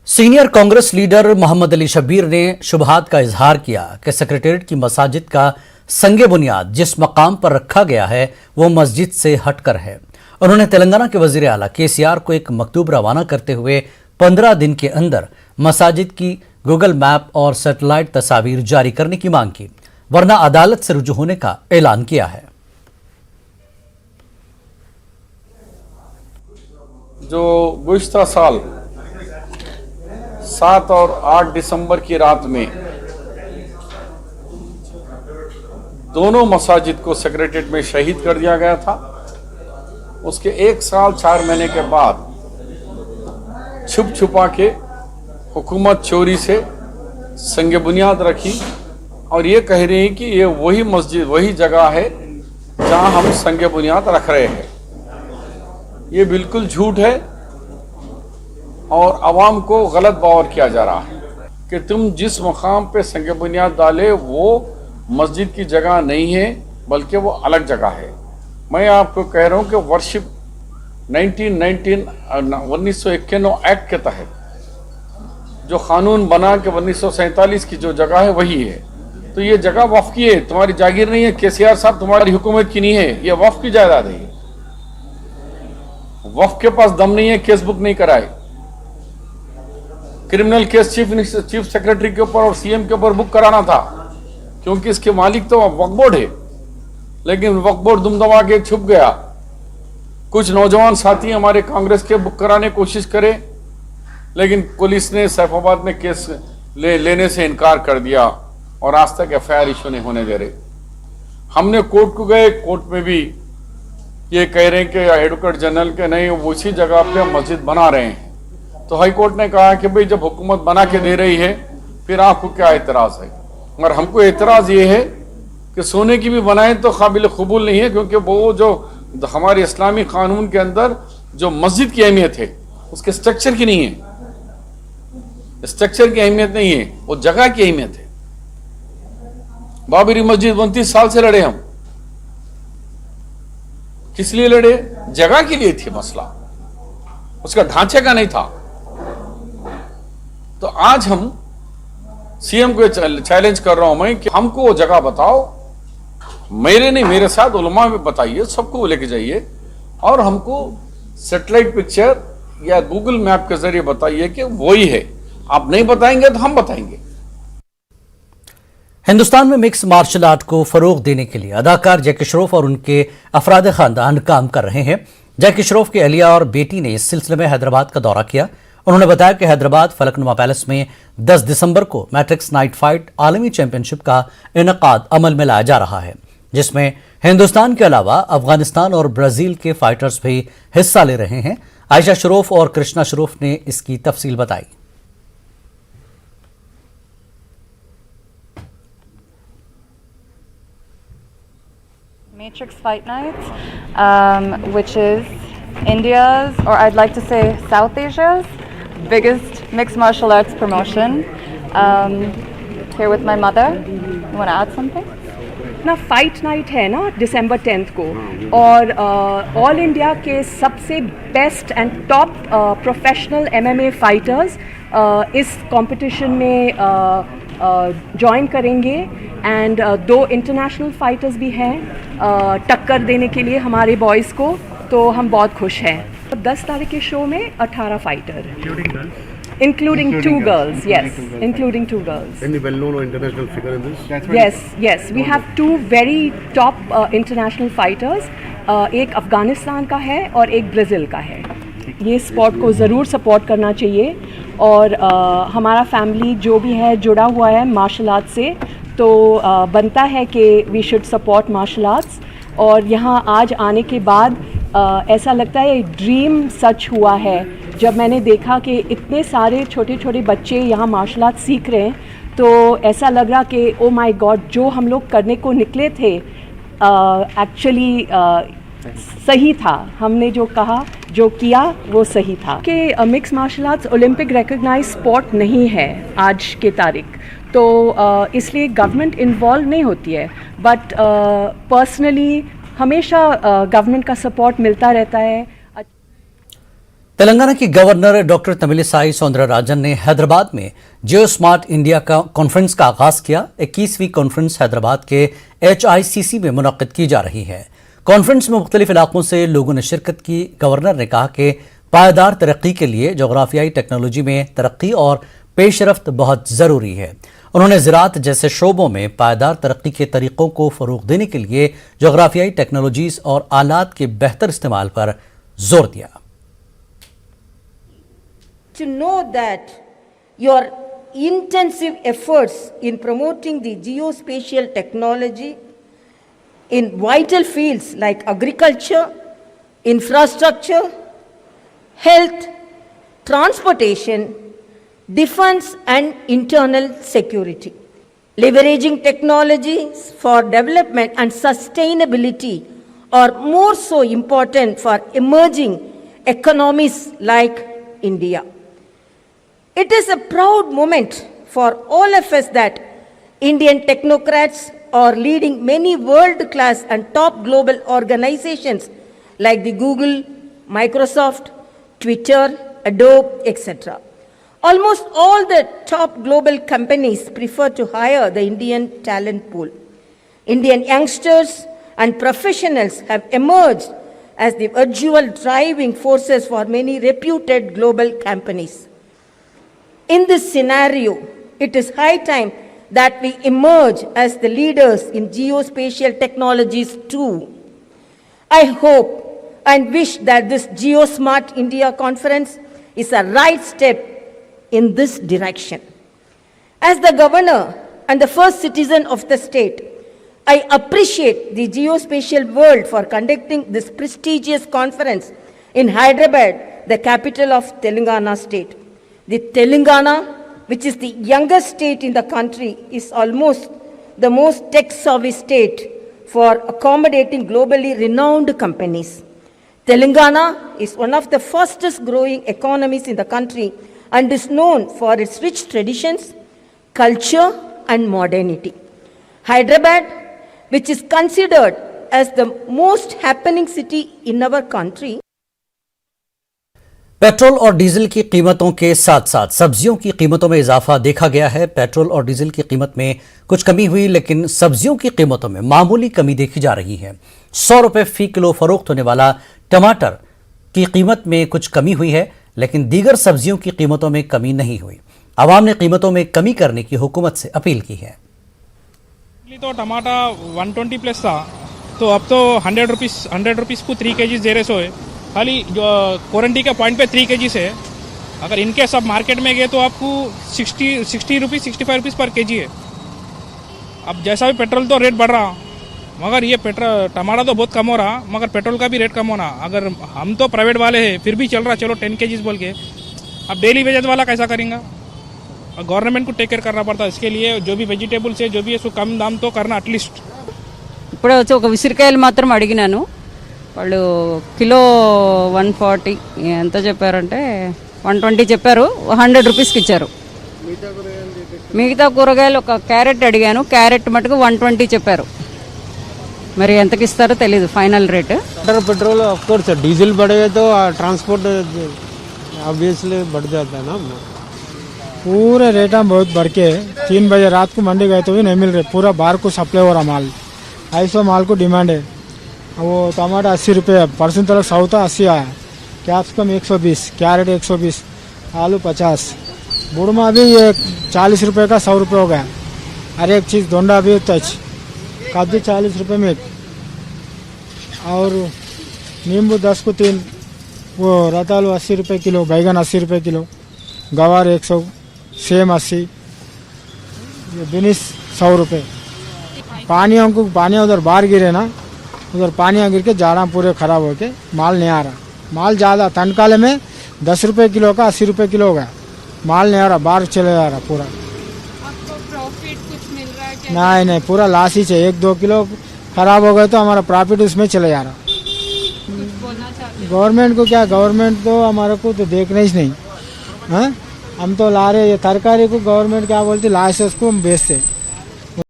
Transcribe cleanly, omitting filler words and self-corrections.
Senior Congress leader Mohammad Ali Shabbir ने शुबहात का इजहार किया कि सेक्रेटेरिएट की मसाजिद का संगे बुनियाद जिस मकाम पर रखा गया है वो मस्जिद से हटकर है। उन्होंने तेलंगाना के वजीर आला केसीआर को एक मकतूब रवाना करते हुए 15 दिन के अंदर मसाजिद की गूगल मैप और सैटेलाइट तस्वीर जारी करने की मांग की, वरना अदालत से रुजू होने का ऐलान किया है। जो गुज़िश्ता साल 7 और 8 दिसंबर की रात में दोनों मसाजिद को सेक्रेटेरिएट में शहीद कर दिया गया था, उसके 1 साल 4 महीने के बाद छुप छुपा के हुकूमत चोरी से संगे बुनियाद रखी और ये कह रही है कि ये वही मस्जिद वही जगह है जहां हम संगे बुनियाद रख रहे हैं। ये बिल्कुल झूठ है और आवाम को गलत बावर किया जा रहा है कि तुम जिस मकाम पे संगे बुनियाद डाले वो मस्जिद की जगह नहीं है बल्कि वो अलग जगह है। मैं आपको कह रहा हूँ कि वर्शिप 1991 एक्ट के तहत जो कानून बना के 1947 की जो जगह है वही है, तो ये जगह वक्फ की है, तुम्हारी जागीर नहीं है। केसीआर साहब तुम्हारी हुकूमत की नहीं है, ये वक्फ की जायदाद है। वक्फ के पास दम नहीं है केस बुक नहीं कराए। क्रिमिनल केस चीफ सेक्रेटरी के ऊपर और सीएम के ऊपर बुक कराना था क्योंकि इसके मालिक तो वक्फ बोर्ड है, लेकिन वक्फ बोर्ड दुम दबा के छुप गया। कुछ नौजवान साथी हमारे कांग्रेस के बुक कराने की कोशिश करे, लेकिन पुलिस ने सैफाबाद में केस लेने से इनकार कर दिया और आज तक एफआईआर इशू नहीं होने दे रहे। हमने कोर्ट को गए, कोर्ट में भी ये कह रहे हैं कि एडवोकेट जनरल के नहीं उसी जगह पे मस्जिद बना रहे हैं। तो हाई कोर्ट ने कहा कि भाई जब हुकूमत बना के दे रही है फिर आपको क्या एतराज़ है। मगर हमको एतराज़ ये है कि सोने की भी बनाए तो काबिल कबूल नहीं है, क्योंकि वो जो हमारे इस्लामी कानून के अंदर जो मस्जिद की अहमियत है उसके स्ट्रक्चर की नहीं है, स्ट्रक्चर की अहमियत नहीं है, वो जगह की अहमियत है। बाबरी मस्जिद 29 साल से लड़े हम, किस लिए लड़े? जगह के लिए थी मसला, उसका ढांचे का नहीं था। तो आज हम सीएम को चैलेंज कर रहा हूं मैं कि हमको वो जगह बताओ, मेरे नहीं मेरे साथ उलमा में बताइए, सबको लेके जाइए और हमको सैटेलाइट पिक्चर या गूगल मैप के जरिए बताइए कि वही है। आप नहीं बताएंगे तो हम बताएंगे। हिंदुस्तान में मिक्स मार्शल आर्ट को फरोग देने के लिए अदाकार जैकी श्रॉफ और उनके अफराद खानदान काम कर रहे हैं। जैकी श्रॉफ की अहलिया और बेटी ने इस सिलसिले में हैदराबाद का दौरा किया। उन्होंने बताया कि हैदराबाद फलकनुमा पैलेस में 10 दिसंबर को मैट्रिक्स नाइट फाइट आलमी चैंपियनशिप का इनेकाद अमल में लाया जा रहा है, जिसमें हिंदुस्तान के अलावा अफगानिस्तान और ब्राजील के फाइटर्स भी हिस्सा ले रहे हैं। आयशा श्रॉफ और कृष्णा श्रॉफ ने इसकी तफसील बताई। Matrix Fight Nights, which is India's, or I'd like to say South Asia's, biggest mixed martial arts promotion. Here with my mother. You want to add something? ना फाइट नाइट है ना दिसंबर 10 को, और ऑल इंडिया के सबसे best and top professional MMA fighters इस competition में join करेंगे। एंड 2 इंटरनेशनल फाइटर्स भी हैं टक्कर देने के लिए हमारे बॉयज़ को, तो हम बहुत खुश हैं। 10 तारीख के शो में 18 fighter, including 2 girls, yes, including 2 girls. Any well-known or international figure in this? Yes, we have 2 very top international fighters. एक अफ़गानिस्तान का है और एक ब्राज़ील का है। ये स्पोर्ट को ज़रूर सपोर्ट करना चाहिए और हमारा फैमिली जो भी है जुड़ा हुआ है मार्शल आर्ट से, तो बनता है कि we should support martial arts. और यहाँ आज आने के बाद ऐसा लगता है एक ड्रीम सच हुआ है जब मैंने देखा कि इतने सारे छोटे छोटे बच्चे यहाँ मार्शल आर्ट सीख रहे हैं। तो ऐसा लग रहा कि ओ माय गॉड, जो हम लोग करने को निकले थे एक्चुअली सही था। हमने जो कहा जो किया वो सही था कि mix martial arts Olympic recognise sport नहीं है आज के तारीख, तो इसलिए गवर्नमेंट इन्वॉल्व नहीं होती है। बट पर्सनली हमेशा गवर्नमेंट का सपोर्ट मिलता रहता है। तेलंगाना की गवर्नर डॉक्टर तमिलिसाई सौंदरराजन ने हैदराबाद में जियो स्मार्ट इंडिया का कॉन्फ्रेंस का आगाज किया। 21वीं कॉन्फ्रेंस हैदराबाद के HICC में मुनक्किद की जा रही है। कॉन्फ्रेंस में मुख्तलिफ इलाकों से लोगों ने शिरकत की। गवर्नर ने कहा कि पायदार तरक्की के लिए जोग्राफियाई टेक्नोलॉजी में तरक्की और पेशरफ्त बहुत ज़रूरी है। उन्होंने ज़राअत जैसे शोबों में पायदार तरक्की के तरीक़ों को फ़रोग़ देने के लिए जोग्राफियाई टेक्नोलॉजीज़ और आलात के बेहतर इस्तेमाल पर जोर दिया। To know that your intensive efforts in promoting the geospatial technology in vital fields like agriculture, infrastructure, health, transportation, defense and internal security. Leveraging technologies for development and sustainability are more so important for emerging economies like India. It is a proud moment for all of us that Indian technocrats are leading many world-class and top global organizations like the Google, Microsoft, Twitter, Adobe, etc. Almost all the top global companies prefer to hire the Indian talent pool. Indian youngsters and professionals have emerged as the virtual driving forces for many reputed global companies. In this scenario, it is high time that we emerge as the leaders in geospatial technologies too. I hope and wish that this GeoSmart India conference is a right step in this direction. As the governor and the first citizen of the state, I appreciate the geospatial world for conducting this prestigious conference in Hyderabad, the capital of Telangana state. The Telangana, which is the youngest state in the country, is almost the most tech-savvy state for accommodating globally renowned companies. Telangana is one of the fastest growing economies in the country and is known for its rich traditions, culture and modernity. Hyderabad, which is considered as the most happening city in our country, petrol और diesel की कीमतों के साथ साथ सब्जियों की कीमतों में इजाफा देखा गया है। पेट्रोल और डीजल की कीमत में कुछ कमी हुई, लेकिन सब्जियों की कीमतों में मामूली कमी देखी जा रही है। 100 रुपये फी किलो फरोख्त होने वाला टमाटर की कीमत में कुछ कमी हुई है, लेकिन दीगर सब्जियों की कीमतों में कमी नहीं हुई। आवाम ने कीमतों में कमी करने की हुकूमत से अपील की है। तो टमाटर 120 प्लस था, तो अब तो 100 रुपीज़ को 3 kg दे रहे सो है। खाली जो क्वारंटी के पॉइंट पे 3 kg है। अगर इनके सब मार्केट में गए तो आपको 60 रुपीज़ 65 रुपीज़ पर kg है। अब जैसा भी पेट्रोल तो रेट बढ़ रहा, मगर ये टमाटर तो बहुत कम हो रहा, मगर पेट्रोल का भी रेट कम होना। अगर हम तो प्राइवेट वाले हैं फिर भी चल रहा, चलो 10 kg बोल के। अब डेली वेजेस वाला कैसा करेंगे? गवर्नमेंट को टेक केयर करना पड़ता है। इसके लिए जो भी వెజిటేబుల్స్ जो भी है उसको कम दाम तो करना అట్లీస్ట్। ఇప్పుడే వచ్చి ఒక విసిరికాయలు మాత్రం అడిగినాను, వాళ్ళు కిలో 140 ఎంత చెప్పారంటే 120 చెప్పారు, 100 రూపీస్కి ఇచ్చారు। మిగతా కూరగాయలు ఒక క్యారెట్ అడిగాను, క్యారెట్ మటుకు 120 చెప్పారు। మరి ఎంతకి ఇస్తారో తెలీదు final rate. Petrol of course diesel बढ़ेगा तो ट्रांसपोर्ट ऑब्वियसली बढ़ जाता है ना। पूरे रेट में बहुत बढ़ के 3 बजे रात को मंडी गए तो भी नहीं मिल रहे। पूरा बाहर को सप्लाई हो रहा माल, 250 माल को डिमांड है। वो टमाटर 80 रुपये, परसों तक 100 था, 80 आया। कैप्सिकम 120, कैरेट 120, आलू 50, बुड़मा भी ये 40 रुपये का 100 रुपये हो गया। हर एक चीज़ दोंडा भी टच, कद्दू 40 रुपये में, और नींबू 10 को 3, वो रतालू 80 रुपये किलो, बैगन 80 रुपये किलो, गवार 100, सेम 80, ये बिनिस 100 रुपये। पानी उधर बाहर गिरे ना, उधर पानी गिर के जाड़ा पूरे खराब होके माल नहीं आ रहा। माल ज़्यादा ठंड में 10 रुपये किलो का 80 रुपये किलो हो गया। माल नहीं आ रहा, बाहर चले जा रहा पूरा। आपको प्रॉफिट कुछ मिल रहा है क्या? नहीं, पूरा लॉस ही चाहिए। 1-2 किलो खराब हो गए तो हमारा प्रॉफिट उसमें चले जा रहा। गवर्नमेंट को क्या, गवर्नमेंट तो हमारे को तो देखना ही नहीं। हाँ, हम तो ला रहे ये तरकारी को, गवर्नमेंट क्या बोलती, लाश उसको हम बेचते।